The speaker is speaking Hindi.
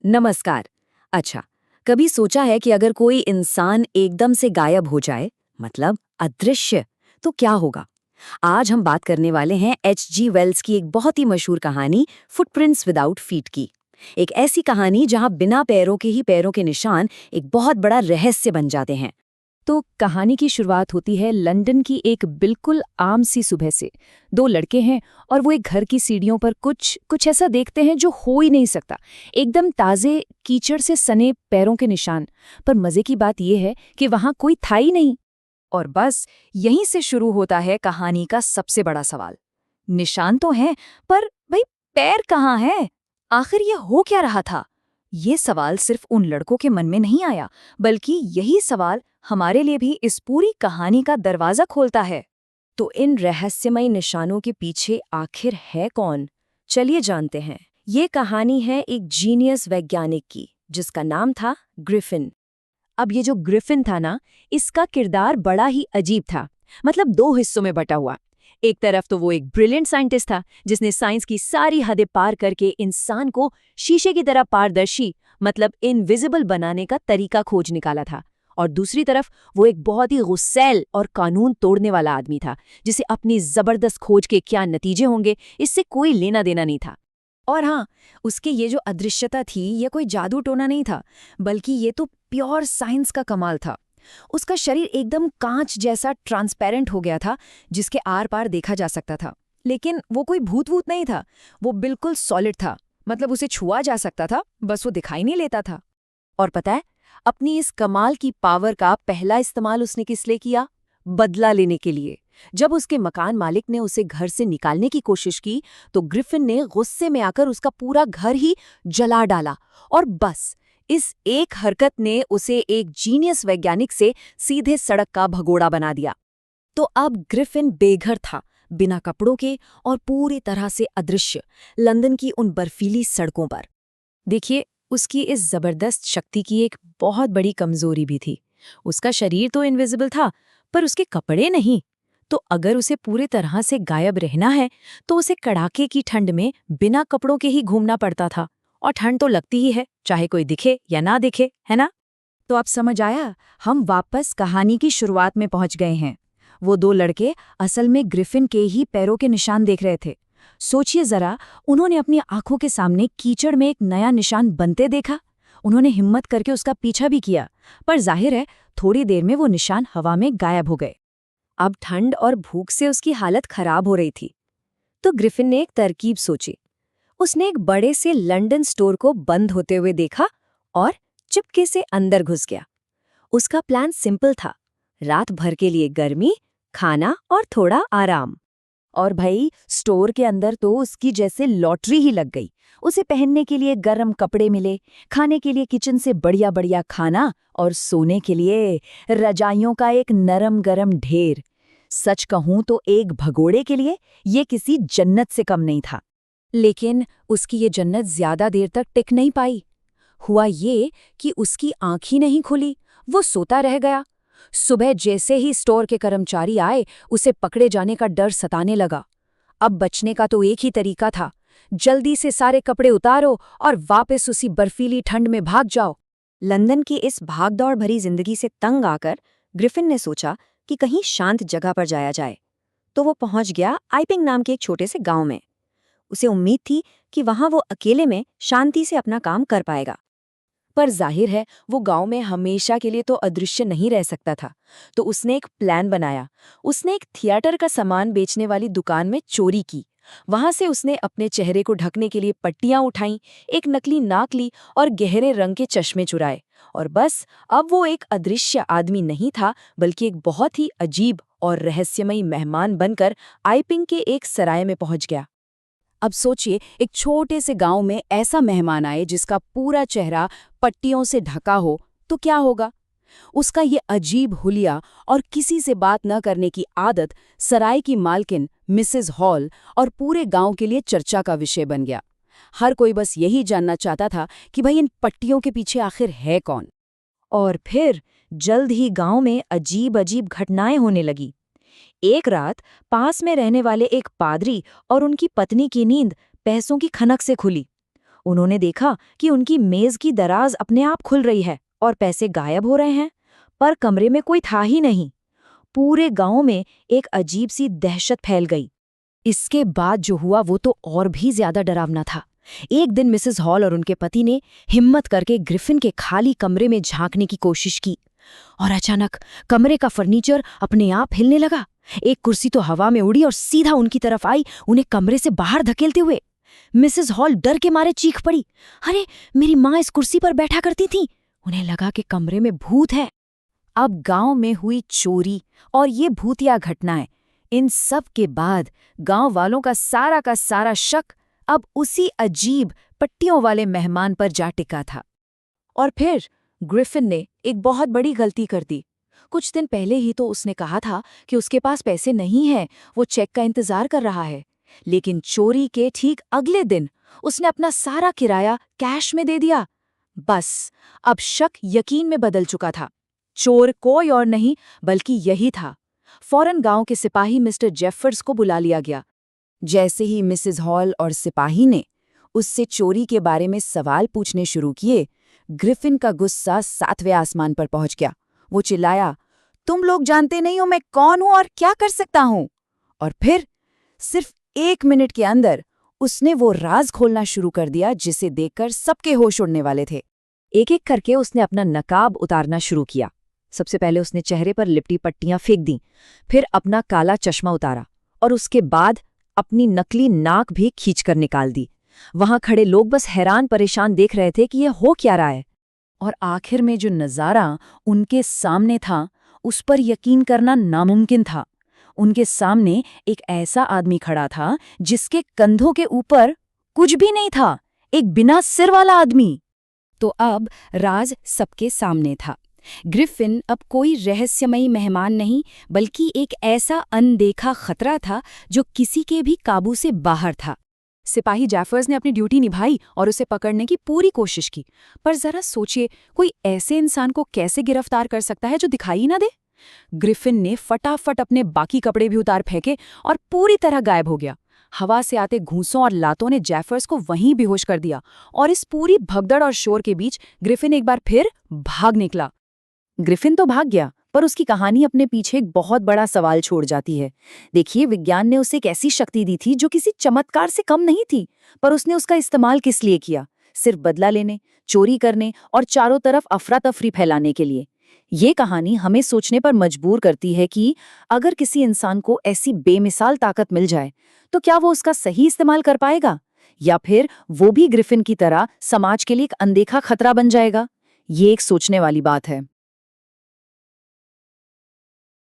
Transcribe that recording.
नमस्कार। अच्छा, कभी सोचा है कि अगर कोई इंसान एकदम से गायब हो जाए, मतलब अदृश्य, तो क्या होगा? आज हम बात करने वाले हैं H.G. वेल्स की एक बहुत ही मशहूर कहानी फुटप्रिंट्स विदाउट फीट की। एक ऐसी कहानी जहां बिना पैरों के ही पैरों के निशान एक बहुत बड़ा रहस्य बन जाते हैं। तो कहानी की शुरुआत होती है लंदन की एक बिल्कुल आम सी सुबह से। दो लड़के हैं और वो एक घर की सीढ़ियों पर कुछ कुछ ऐसा देखते हैं जो हो ही नहीं सकता। एकदम ताजे कीचड़ से सने पैरों के निशान। पर मजे की बात यह है कि वहां कोई था ही नहीं। और बस यहीं से शुरू होता है कहानी का सबसे बड़ा सवाल। निशान तो हैं, पर भाई पैर कहाँ हैं? आखिर ये हो क्या रहा था? ये सवाल सिर्फ उन लड़कों के मन में नहीं आया, बल्कि यही सवाल हमारे लिए भी इस पूरी कहानी का दरवाजा खोलता है। तो इन रहस्यमयी निशानों के पीछे आखिर है कौन? चलिए जानते हैं। ये कहानी है एक जीनियस वैज्ञानिक की, जिसका नाम था ग्रिफिन। अब ये जो ग्रिफिन था ना, इसका किरदार बड़ा ही अजीब था। मतलब दो हिस्सों में बटा हुआ। एक तरफ तो वो एक ब्रिलियंट साइंटिस्ट था जिसने साइंस की सारी हदें पार करके इंसान को शीशे की तरह पारदर्शी, मतलब इनविजिबल बनाने का तरीका खोज निकाला था। और दूसरी तरफ वो एक बहुत ही गुस्सैल और कानून तोड़ने वाला आदमी था, जिसे अपनी जबरदस्त खोज के क्या नतीजे होंगे इससे कोई लेना देना नहीं था। और हाँ, उसकी ये जो अदृश्यता थी, ये कोई जादू टोना नहीं था, बल्कि ये तो प्योर साइंस का कमाल था। उसका शरीर एकदम कांच जैसा ट्रांसपेरेंट हो गया था, जिसके आर पार देखा जा सकता था। लेकिन वो कोई भूत वूत नहीं था, वो बिल्कुल सॉलिड था। मतलब उसे छुआ जा सकता था, बस वो दिखाई नहीं लेता था। और पता है, अपनी इस कमाल की पावर का पहला इस्तेमाल उसने किस लिए किया? बदला लेने के लिए। जब उसके मकान मालिक ने उसे घर से निकालने की कोशिश की, तो ग्रिफिन ने गुस्से में आकर उसका पूरा घर ही जला डाला। और बस इस एक हरकत ने उसे एक जीनियस वैज्ञानिक से सीधे सड़क का भगोड़ा बना दिया। तो अब ग्रिफिन बेघर था, बिना कपड़ों के और पूरी तरह से अदृश्य, लंदन की उन बर्फीली सड़कों पर। देखिए, उसकी इस जबरदस्त शक्ति की एक बहुत बड़ी कमजोरी भी थी। उसका शरीर तो इनविजिबल था, पर उसके कपड़े नहीं। तो अगर उसे पूरी तरह से गायब रहना है, तो उसे कड़ाके की ठंड में बिना कपड़ों के ही घूमना पड़ता था। और ठंड तो लगती ही है, चाहे कोई दिखे या ना दिखे, है ना? तो अब समझ आया, हम वापस कहानी की शुरुआत में पहुंच गए हैं। वो दो लड़के असल में ग्रिफिन के ही पैरों के निशान देख रहे थे। सोचिए जरा, उन्होंने अपनी आंखों के सामने कीचड़ में एक नया निशान बनते देखा। उन्होंने हिम्मत करके उसका पीछा भी किया, पर जाहिर है थोड़ी देर में वो निशान हवा में गायब हो गए। अब ठंड और भूख से उसकी हालत खराब हो रही थी। तो ग्रिफिन ने एक तरकीब सोची। उसने एक बड़े से लंदन स्टोर को बंद होते हुए देखा और चुपके से अंदर घुस गया। उसका प्लान सिंपल था, रात भर के लिए गर्मी, खाना और थोड़ा आराम। और भाई, स्टोर के अंदर तो उसकी जैसे लॉटरी ही लग गई। उसे पहनने के लिए गर्म कपड़े मिले, खाने के लिए किचन से बढ़िया बढ़िया खाना, और सोने के लिए रजाइयों का एक नरम गरम ढेर। सच कहूं तो एक भगोड़े के लिए ये किसी जन्नत से कम नहीं था। लेकिन उसकी ये जन्नत ज्यादा देर तक टिक नहीं पाई। हुआ ये कि उसकी आंख ही नहीं खुली, वो सोता रह गया। सुबह जैसे ही स्टोर के कर्मचारी आए, उसे पकड़े जाने का डर सताने लगा। अब बचने का तो एक ही तरीका था, जल्दी से सारे कपड़े उतारो और वापस उसी बर्फीली ठंड में भाग जाओ। लंदन की इस भागदौड़ भरी जिंदगी से तंग आकर ग्रिफिन ने सोचा कि कहीं शांत जगह पर जाया जाए। तो वो पहुंच गया आइपिंग नाम के एक छोटे से गांव में। उसे उम्मीद थी कि वहां वो अकेले में शांति से अपना काम कर पाएगा। पर जाहिर है वो गांव में हमेशा के लिए तो अदृश्य नहीं रह सकता था। तो उसने एक प्लान बनाया। उसने एक थिएटर का सामान बेचने वाली दुकान में चोरी की। वहां से उसने अपने चेहरे को ढकने के लिए पट्टियां उठाईं, एक नकली नाक ली और गहरे रंग के चश्मे चुराए। और बस अब वो एक अदृश्य आदमी नहीं था, बल्कि एक बहुत ही अजीब और रहस्यमयी मेहमान बनकर आइपिंग के एक सराय में पहुंच गया। अब सोचिए, एक छोटे से गांव में ऐसा मेहमान आए जिसका पूरा चेहरा पट्टियों से ढका हो, तो क्या होगा? उसका ये अजीब हुलिया और किसी से बात न करने की आदत सराय की मालकिन मिसेस हॉल और पूरे गांव के लिए चर्चा का विषय बन गया। हर कोई बस यही जानना चाहता था कि भाई इन पट्टियों के पीछे आखिर है कौन। और फिर जल्द ही गांव में अजीब अजीब घटनाएं होने लगी। एक रात पास में रहने वाले एक पादरी और उनकी पत्नी की नींद पैसों की खनक से खुली। उन्होंने देखा कि उनकी मेज की दराज अपने आप खुल रही है और पैसे गायब हो रहे हैं, पर कमरे में कोई था ही नहीं। पूरे गांव में एक अजीब सी दहशत फैल गई। इसके बाद जो हुआ वो तो और भी ज्यादा डरावना था। एक दिन मिसेस हॉल और उनके पति ने हिम्मत करके ग्रिफिन के खाली कमरे में झांकने की कोशिश की, और अचानक कमरे का फर्नीचर अपने आप हिलने लगा। एक कुर्सी तो हवा में उड़ी और सीधा उनकी तरफ आई, उन्हें कमरे से बाहर धकेलते हुए। मिसेस हॉल डर के मारे चीख पड़ी, अरे मेरी माँ इस कुर्सी पर बैठा करती थी। उन्हें लगा कि कमरे में भूत है। अब गांव में हुई चोरी और ये भूतिया घटनाएं, इन सब के बाद गांव वालों का सारा शक अब उसी अजीब पट्टियों वाले मेहमान पर जा टिका था। और फिर ग्रिफिन ने एक बहुत बड़ी गलती कर दी। कुछ दिन पहले ही तो उसने कहा था कि उसके पास पैसे नहीं हैं, वो चेक का इंतजार कर रहा है। लेकिन चोरी के ठीक अगले दिन उसने अपना सारा किराया कैश में दे दिया। बस अब शक यकीन में बदल चुका था। चोर कोई और नहीं बल्कि यही था। फौरन गांव के सिपाही मिस्टर जेफर्स को बुला लिया गया। जैसे ही मिसेस हॉल और सिपाही ने उससे चोरी के बारे में सवाल पूछने शुरू किए, ग्रिफिन का गुस्सा 7वें आसमान पर पहुंच गया। वो चिल्लाया, तुम लोग जानते नहीं हो मैं कौन हूं और क्या कर सकता हूं। और फिर सिर्फ 1 मिनट के अंदर उसने वो राज खोलना शुरू कर दिया जिसे देखकर सबके होश उड़ने वाले थे। एक एक करके उसने अपना नकाब उतारना शुरू किया। सबसे पहले उसने चेहरे पर लिपटी पट्टियां फेंक दी, फिर अपना काला चश्मा उतारा और उसके बाद अपनी नकली नाक भी खींचकर निकाल दी। वहां खड़े लोग बस हैरान परेशान देख रहे थे कि ये हो क्या रहा है। और आखिर में जो नज़ारा उनके सामने था उस पर यकीन करना नामुमकिन था। उनके सामने एक ऐसा आदमी खड़ा था जिसके कंधों के ऊपर कुछ भी नहीं था, एक बिना सिर वाला आदमी। तो अब राज सबके सामने था। ग्रिफिन अब कोई रहस्यमयी मेहमान नहीं बल्कि एक ऐसा अनदेखा खतरा था जो किसी के भी काबू से बाहर था। सिपाही जैफर्स ने अपनी ड्यूटी निभाई और उसे पकड़ने की पूरी कोशिश की, पर जरा सोचिए कोई ऐसे इंसान को कैसे गिरफ्तार कर सकता है जो दिखाई ना दे। ग्रिफिन ने फटाफट अपने बाकी कपड़े भी उतार फेंके और पूरी तरह गायब हो गया। हवा से आते घूंसों और लातों ने जैफर्स को वहीं बेहोश कर दिया और इस पूरी भगदड़ और शोर के बीच ग्रिफिन एक बार फिर भाग निकला। ग्रिफिन तो भाग गया, पर उसकी कहानी अपने पीछे एक बहुत बड़ा सवाल छोड़ जाती है। देखिए, विज्ञान ने उसे एक ऐसी शक्ति दी थी जो किसी चमत्कार से कम नहीं थी, पर उसने उसका इस्तेमाल किस लिए किया? सिर्फ बदला लेने, चोरी करने और चारों तरफ अफरा तफरी फैलाने के लिए। ये कहानी हमें सोचने पर मजबूर करती है कि अगर किसी इंसान को ऐसी बेमिसाल ताकत मिल जाए तो क्या वो उसका सही इस्तेमाल कर पाएगा, या फिर वो भी ग्रिफिन की तरह समाज के लिए एक अनदेखा खतरा बन जाएगा? ये एक सोचने वाली बात है।